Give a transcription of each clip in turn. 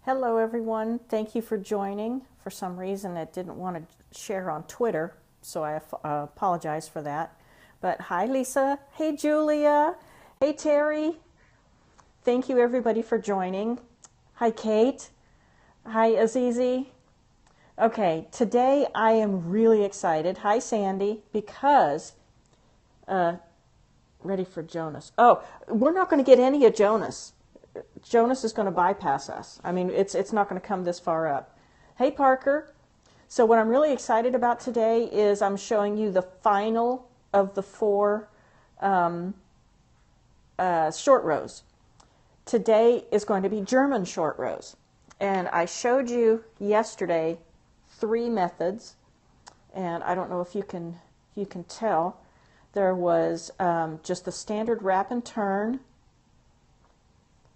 Hello everyone, thank you for joining. For some reason it didn't want to share on Twitter, so I apologize for that. But hi Lisa, hey Julia, hey Terry. Thank you everybody for joining. Hi Kate, hi Azizi. Okay, today I am really excited. Hi Sandy, because, ready for Jonas. Oh, we're not going to get any of Jonas. Jonas is going to bypass us. I mean, it's not going to come this far up. Hey, Parker. So what I'm really excited about today is I'm showing you the final of the four short rows. Today is going to be German short rows. And I showed you yesterday 3 methods. And I don't know if you can tell. There was just the standard wrap and turn.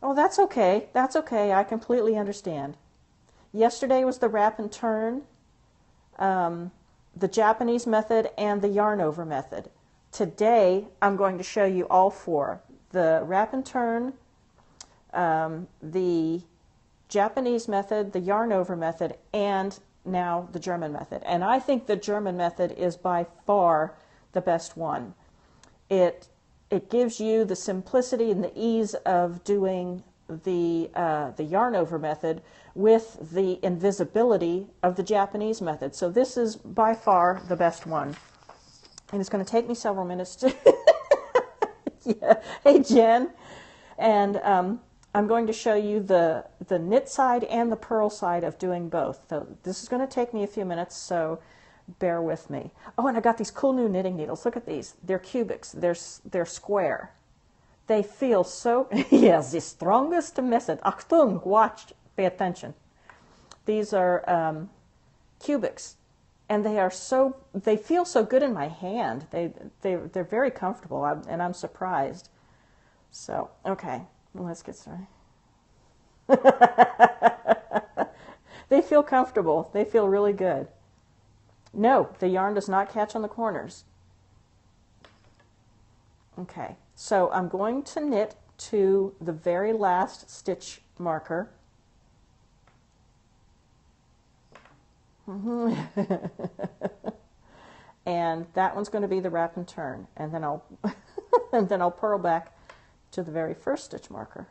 Oh, that's okay. That's okay. I completely understand. Yesterday was the wrap and turn, the Japanese method, and the yarn over method. Today, I'm going to show you all 4. The wrap and turn, the Japanese method, the yarn over method, and now the German method. And I think the German method is by far the best one. It gives you the simplicity and the ease of doing the yarn over method with the invisibility of the Japanese method. So this is by far the best one. And it's going to take me several minutes to... Yeah. Hey, Jen. And I'm going to show you the knit side and the purl side of doing both. So this is going to take me a few minutes, so bear with me. Oh, and I got these cool new knitting needles. Look at these. They're cubics. They're square. They feel so... Yes, the strongest method. Achtung, watch, pay attention. These are cubics, and they feel so good in my hand. They're very comfortable, and I'm surprised. So, okay, let's get started. They feel comfortable. They feel really good. No, the yarn does not catch on the corners. Okay, so I'm going to knit to the very last stitch marker. And that one's going to be the wrap and turn, and then I'll and then I'll purl back to the very first stitch marker.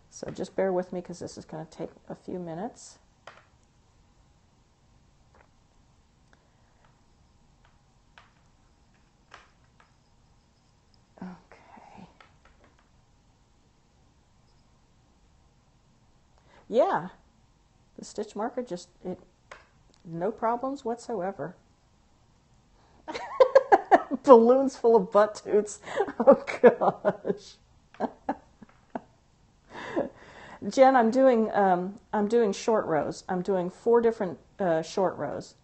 So just bear with me because this is going to take a few minutes. Yeah, the stitch marker no problems whatsoever. Balloons full of butt toots. Oh gosh. Jen, I'm doing short rows. I'm doing 4 different short rows,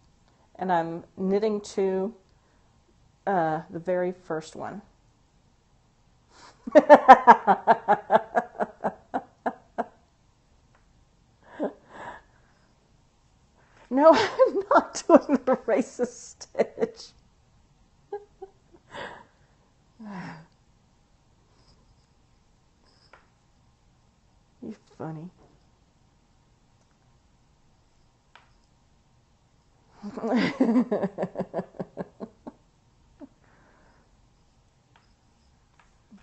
and I'm knitting to the very first one. No, I'm not doing the racist stitch. You're funny.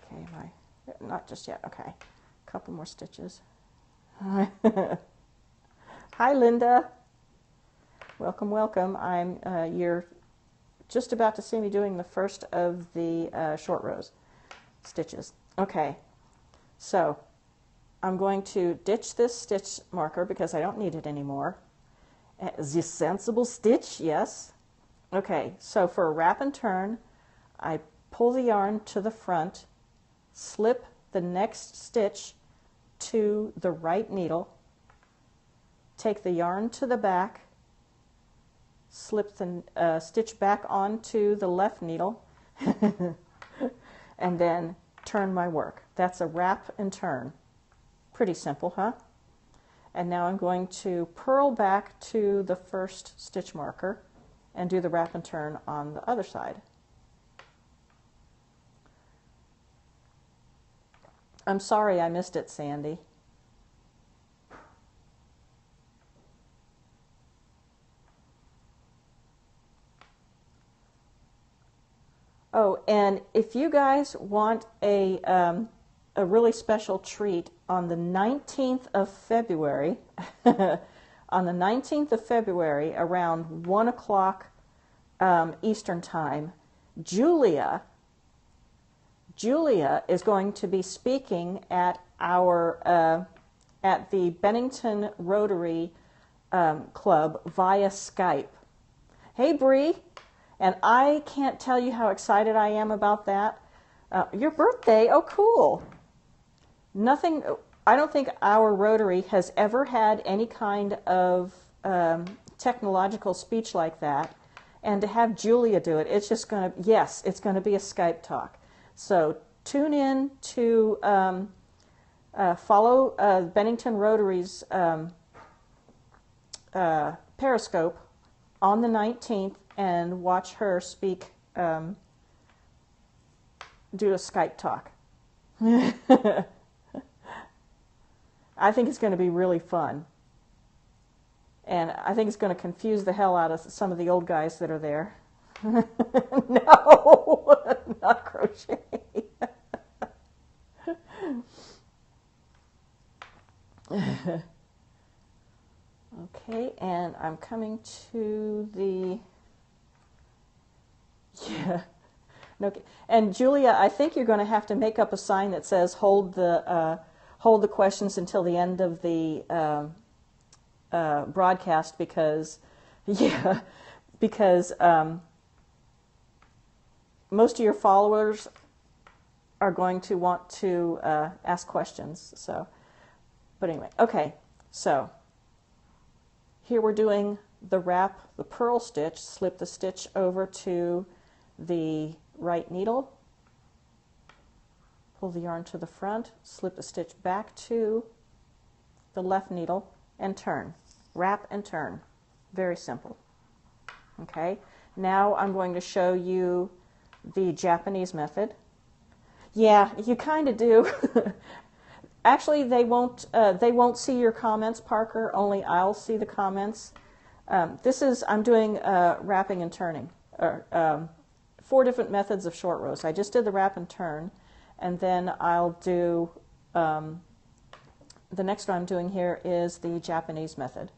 Okay, not just yet. Okay, a couple more stitches. Hi, Linda. Welcome, welcome. You're just about to see me doing the first of the short rows stitches. Okay, so I'm going to ditch this stitch marker because I don't need it anymore. The sensible stitch, yes. Okay, so for a wrap and turn, I pull the yarn to the front, slip the next stitch to the right needle, take the yarn to the back, slip the stitch back onto the left needle, and then turn my work. That's a wrap and turn. Pretty simple, huh? And now I'm going to purl back to the first stitch marker and do the wrap and turn on the other side. I'm sorry I missed it, Sandy. Oh, and if you guys want a really special treat on the 19th of February, on the 19th of February around 1 o'clock Eastern Time, Julia is going to be speaking at our at the Bennington Rotary Club via Skype. Hey, Bree, and I can't tell you how excited I am about that. Your birthday? Oh, cool. Nothing. I don't think our Rotary has ever had any kind of technological speech like that, and to have Julia do it, it's just going to, yes, it's going to be a Skype talk. So tune in to follow Bennington Rotary's Periscope on the 19th and watch her speak, do a Skype talk. I think it's going to be really fun. And I think it's going to confuse the hell out of some of the old guys that are there. No, not crochet. Okay, and I'm coming to the, yeah. Okay. And Julia, I think you're going to have to make up a sign that says hold the questions until the end of the broadcast, because, yeah, because most of your followers are going to want to ask questions. So, but anyway, okay. So here we're doing the wrap, the purl stitch. Slip the stitch over to the right needle. Pull the yarn to the front. Slip the stitch back to the left needle and turn. Wrap and turn. Very simple. Okay. Now I'm going to show you the Japanese method. Yeah, you kind of do. Actually, they won't see your comments, Parker. Only I'll see the comments. I'm doing wrapping and turning, 4 different methods of short rows. I just did the wrap and turn, and then I'll do the next one I'm doing here is the Japanese method.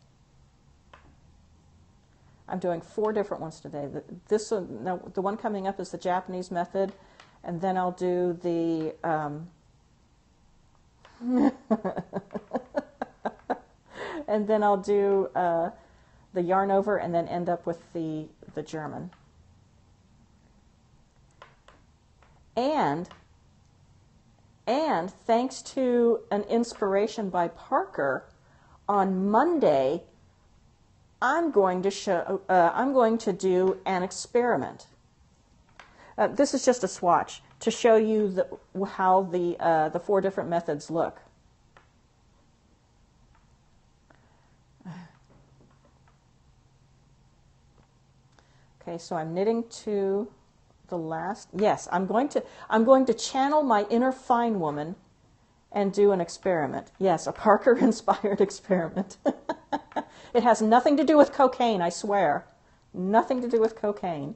I'm doing 4 different ones today. The one coming up is the Japanese method, and then I'll do the and then I'll do the yarn over, and then end up with the German. And thanks to an inspiration by Parker, on Monday I'm going to do an experiment. This is just a swatch to show you how the 4 different methods look. Okay, so I'm knitting to the last. Yes, I'm going to channel my inner fine woman and do an experiment. Yes, a Parker-inspired experiment. It has nothing to do with cocaine, I swear. Nothing to do with cocaine.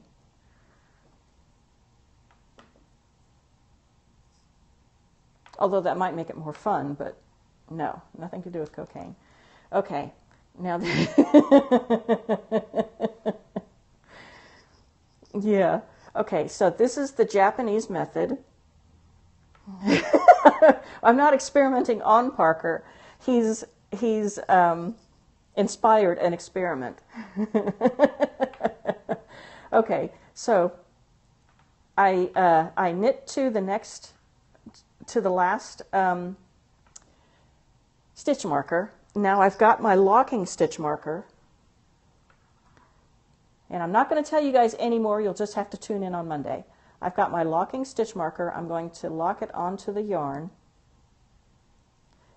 Although that might make it more fun, but no, nothing to do with cocaine. Okay, now, yeah, okay, so this is the Japanese method. I'm not experimenting on Parker. He's inspired an experiment. Okay, so I knit to the last stitch marker. Now I've got my locking stitch marker, and I'm not going to tell you guys anymore. You'll just have to tune in on Monday. I've got my locking stitch marker. I'm going to lock it onto the yarn.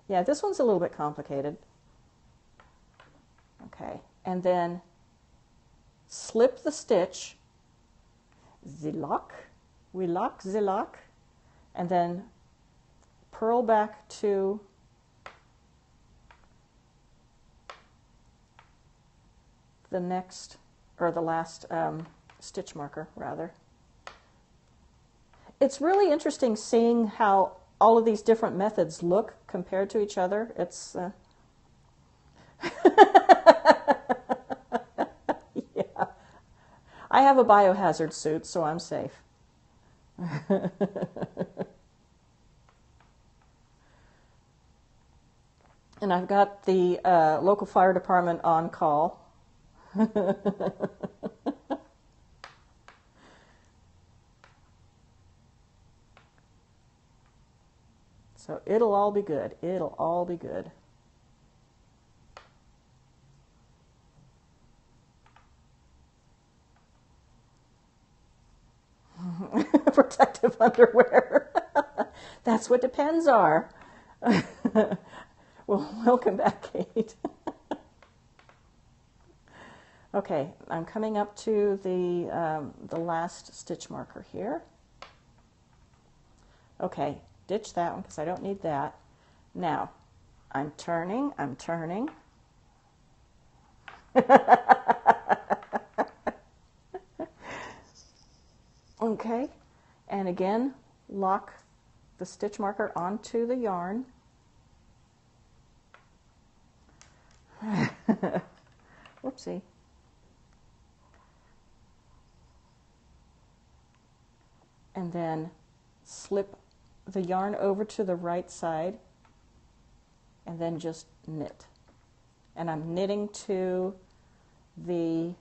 Yeah, this one's a little bit complicated. Okay, and then slip the stitch, the lock, we lock the lock, and then purl back to the next, or the last stitch marker, rather. It's really interesting seeing how all of these different methods look compared to each other. It's yeah. I have a biohazard suit, so I'm safe. And I've got the local fire department on call. So it'll all be good. It'll all be good. Protective underwear. That's what depends are. Well, welcome back, Kate. Okay, I'm coming up to the last stitch marker here. Okay, ditch that one because I don't need that. Now, I'm turning. Okay, and again, lock the stitch marker onto the yarn. Whoopsie. And then slip the yarn over to the right side and then just knit. And I'm knitting to the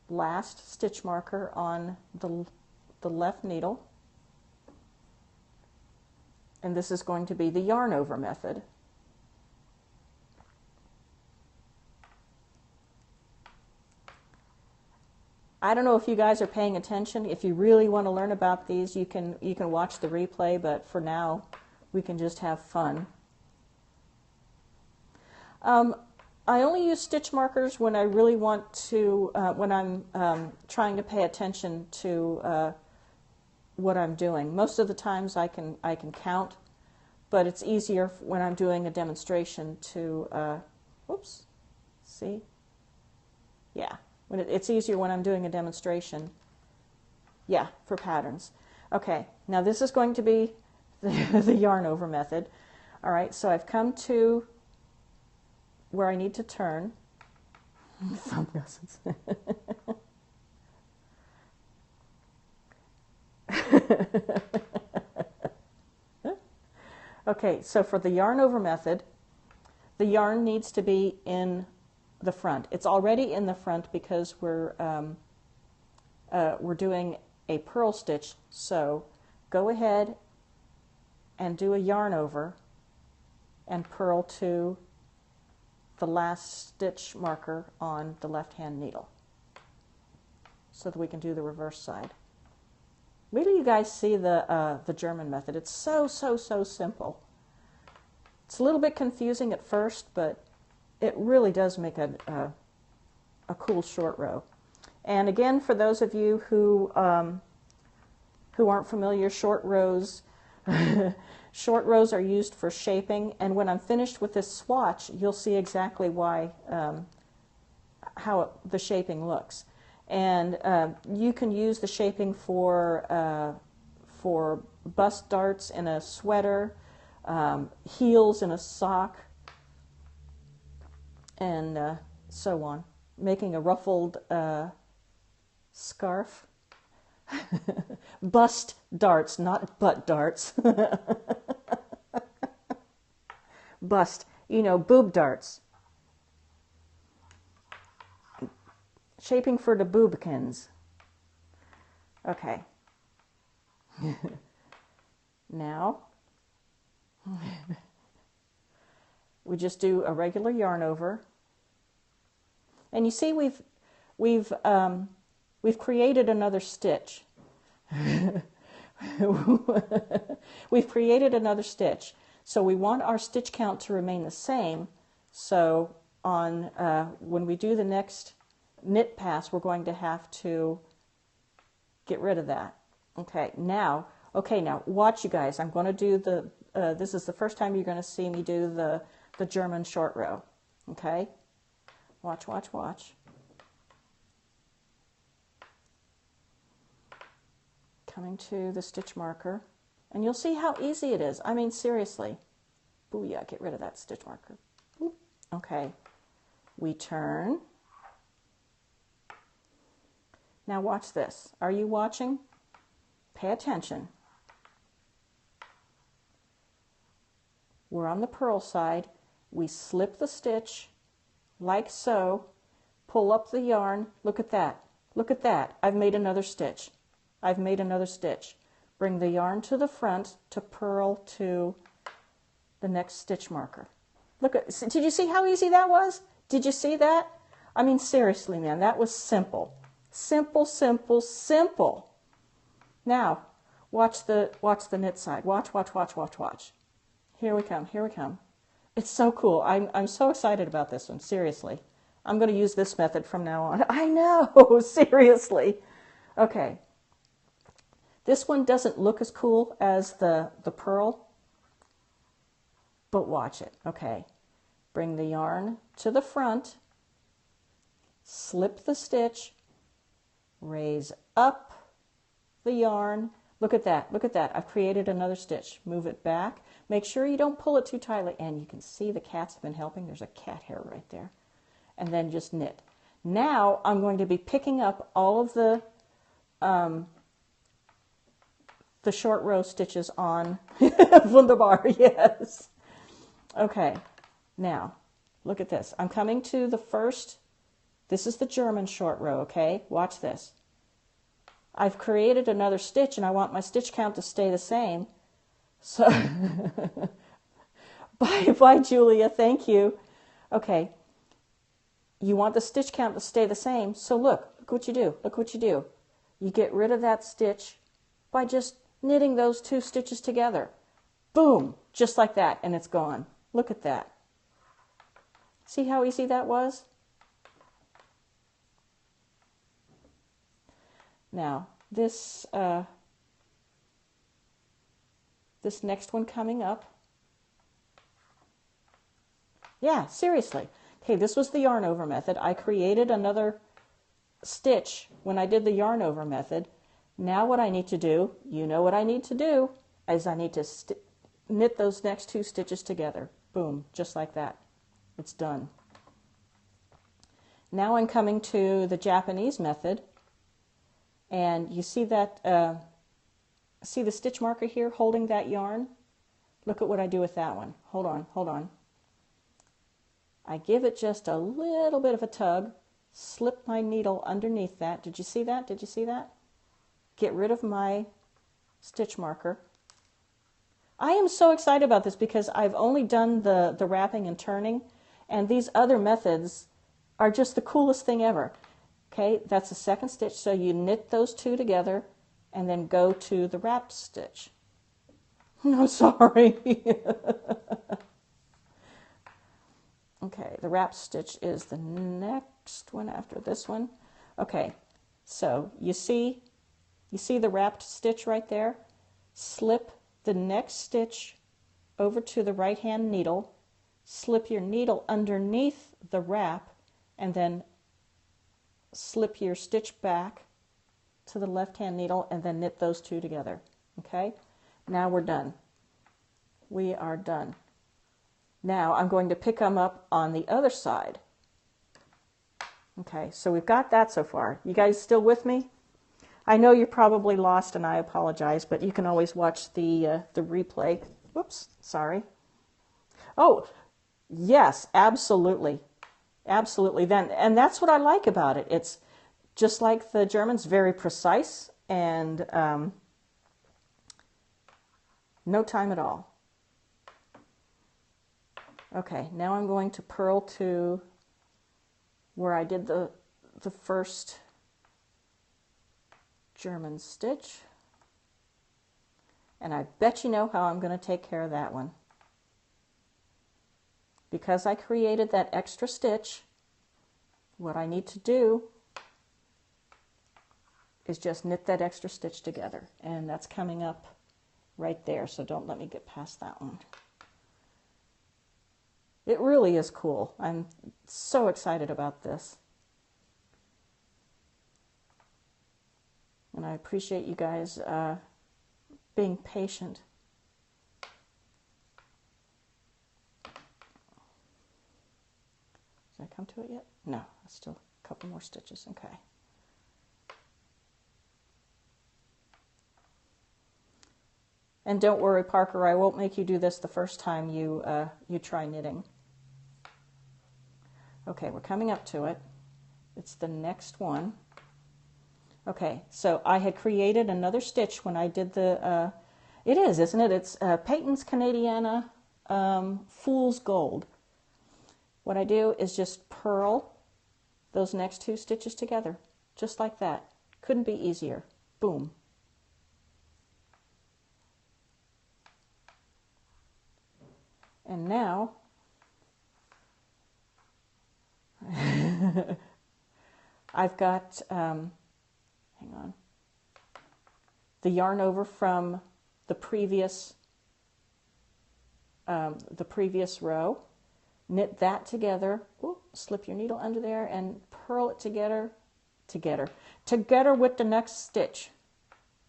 last stitch marker on the left needle. And this is going to be the yarn over method. I don't know if you guys are paying attention. If you really want to learn about these, you can watch the replay, but for now, we can just have fun. I only use stitch markers when I really want to, when I'm trying to pay attention to what I'm doing. Most of the times I can count, but it's easier when I'm doing a demonstration to, whoops, see? Yeah. It's easier when I'm doing a demonstration. Yeah, for patterns. Okay, now this is going to be the yarn over method. All right, so I've come to where I need to turn. Thumb gussets. Okay, so for the yarn over method, the yarn needs to be in the front. It's already in the front because we're doing a purl stitch. So go ahead and do a yarn over and purl to the last stitch marker on the left hand needle so that we can do the reverse side. Wait till you guys see the German method. It's so simple. It's a little bit confusing at first, but it really does make a cool short row. And again, for those of you who aren't familiar, short rows short rows are used for shaping. And when I'm finished with this swatch, you'll see exactly why how the shaping looks. And you can use the shaping for bust darts in a sweater, heels in a sock, and so on, making a ruffled scarf. Bust darts, not butt darts. Bust, boob darts. Shaping for the boobkins. Okay. Now, we just do a regular yarn over. And you see we've created another stitch. We've created another stitch. So we want our stitch count to remain the same. So on when we do the next knit pass, we're going to have to get rid of that. Okay, now watch, you guys. I'm going to do this is the first time you're going to see me do the German short row. Okay, watch. Coming to the stitch marker, and you'll see how easy it is. I mean, seriously. Booyah, get rid of that stitch marker. Boop. Okay, we turn. Now watch this. Are you watching? Pay attention. We're on the purl side. We slip the stitch like so, pull up the yarn. Look at that. Look at that. I've made another stitch. I've made another stitch. Bring the yarn to the front to purl to the next stitch marker. Look at, did you see how easy that was? Did you see that? I mean, seriously, man, that was simple. Simple, simple, simple. Now, watch the knit side. Watch, watch, watch, watch, watch. Here we come, here we come. It's so cool. I'm so excited about this one, seriously. I'm going to use this method from now on. I know, seriously. Okay. This one doesn't look as cool as the purl, but watch it. Okay. Bring the yarn to the front, slip the stitch, raise up the yarn. Look at that. Look at that. I've created another stitch. Move it back. Make sure you don't pull it too tightly. And you can see the cats have been helping. There's a cat hair right there. And then just knit. Now I'm going to be picking up all of the short row stitches on Wunderbar. Yes. Okay. Now, look at this. I'm coming to the first. This is the German short row, okay? Watch this. I've created another stitch and I want my stitch count to stay the same. So, bye, Julia, thank you. Okay, you want the stitch count to stay the same, so look what you do, look what you do. You get rid of that stitch by just knitting those two stitches together. Boom, just like that, and it's gone. Look at that. See how easy that was? Now, this next one coming up. Yeah, seriously. Okay, this was the yarn over method. I created another stitch when I did the yarn over method. Now what I need to do, you know what I need to do, is I need to knit those next two stitches together. Boom, just like that. It's done. Now I'm coming to the Japanese method. And you see that, see the stitch marker here holding that yarn? Look at what I do with that one. Hold on, hold on. I give it just a little bit of a tug, slip my needle underneath that. Did you see that? Did you see that? Get rid of my stitch marker. I am so excited about this because I've only done the wrapping and turning, and these other methods are just the coolest thing ever. Okay, that's the second stitch, so you knit those two together and then go to the wrapped stitch. No, sorry. Okay, the wrapped stitch is the next one after this one. Okay, so you see the wrapped stitch right there? Slip the next stitch over to the right hand needle, slip your needle underneath the wrap, and then slip your stitch back to the left hand needle and then knit those two together. Okay, now we're done. We are done. Now I'm going to pick them up on the other side. Okay, so we've got that so far. You guys still with me? I know you're probably lost and I apologize, but you can always watch the replay. Whoops, sorry. Oh, yes, absolutely. Absolutely. And that's what I like about it. It's just like the Germans, very precise and no time at all. Okay, now I'm going to purl to where I did the first German stitch. And I bet you know how I'm going to take care of that one. Because I created that extra stitch, what I need to do is just knit that extra stitch together. And that's coming up right there, so don't let me get past that one. It really is cool. I'm so excited about this. And I appreciate you guys being patient. Did I come to it yet? No, still a couple more stitches. Okay. And don't worry, Parker, I won't make you do this the first time you try knitting. Okay, we're coming up to it. It's the next one. Okay, so I had created another stitch when I did the, it is, isn't it? It's Peyton's Canadiana Fool's Gold. What I do is just purl those next two stitches together, just like that. Couldn't be easier. Boom. And now, I've got, hang on, the yarn over from the previous row. Knit that together. Ooh, slip your needle under there and purl it together with the next stitch,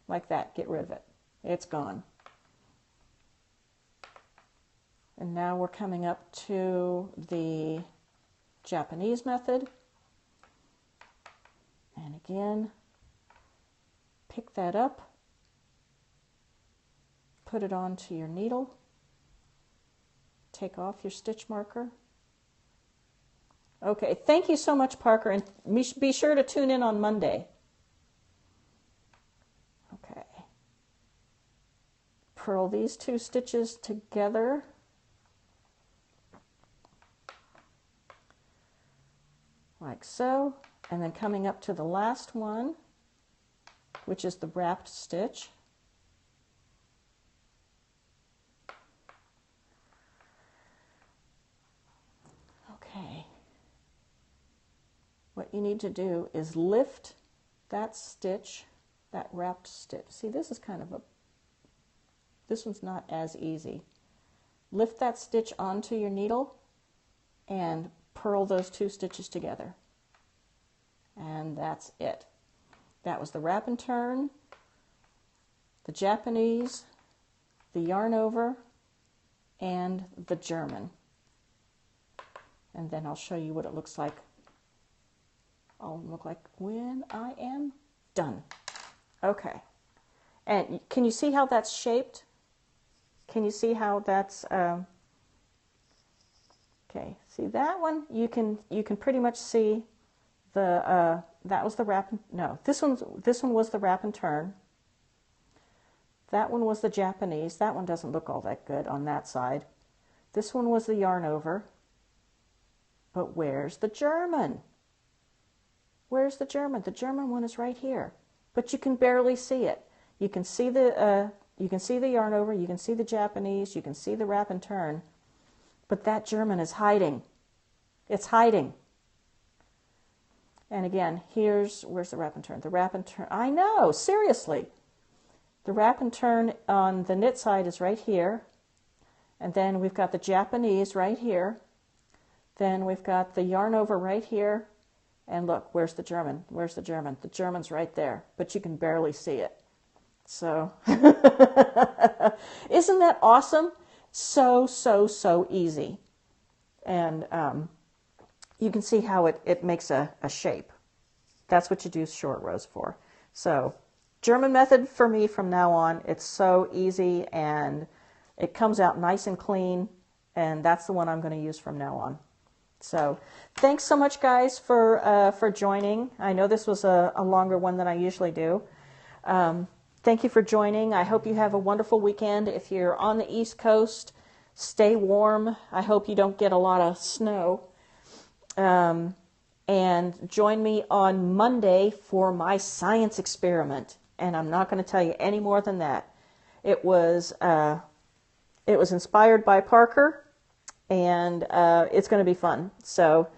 like that. Get rid of it. It's gone. And now we're coming up to the Japanese method. And again, pick that up, put it onto your needle, take off your stitch marker. Okay, thank you so much, Parker, and be sure to tune in on Monday. Okay. Purl these two stitches together. Like so, and then coming up to the last one, which is the wrapped stitch. Okay. What you need to do is lift that stitch, that wrapped stitch. See, this is kind of this one's not as easy. Lift that stitch onto your needle and purl those two stitches together. And that's it. That was the wrap and turn, the Japanese, the yarn over, and the German. And then I'll show you what it looks like. I'll look like when I am done. Okay. And can you see how that's shaped? Can you see how that's okay, see that one, you can pretty much see the that was the wrap and, no, this one was the wrap and turn. That one was the Japanese. That one doesn't look all that good on that side. This one was the yarn over. But where's the German? Where's the German? The German one is right here. But you can barely see it. You can see the yarn over, you can see the Japanese, you can see the wrap and turn. But that German is hiding. It's hiding. And again, where's the wrap and turn? The wrap and turn, I know, seriously. The wrap and turn on the knit side is right here. And then we've got the Japanese right here. Then we've got the yarn over right here. And look, where's the German? Where's the German? The German's right there, but you can barely see it. So, isn't that awesome? So easy. And you can see how it makes a shape. That's what you do short rows for. So, German method for me from now on. It's so easy and it comes out nice and clean, and that's the one I'm going to use from now on. So, thanks so much, guys, for joining. I know this was a longer one than I usually do. Thank you for joining. I hope you have a wonderful weekend. If you're on the East Coast, stay warm. I hope you don't get a lot of snow. And join me on Monday for my science experiment. And I'm not going to tell you any more than that. It was inspired by Parker, and it's going to be fun. So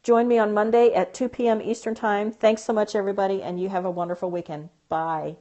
join me on Monday at 2 p.m. Eastern Time. Thanks so much, everybody, and you have a wonderful weekend. Bye.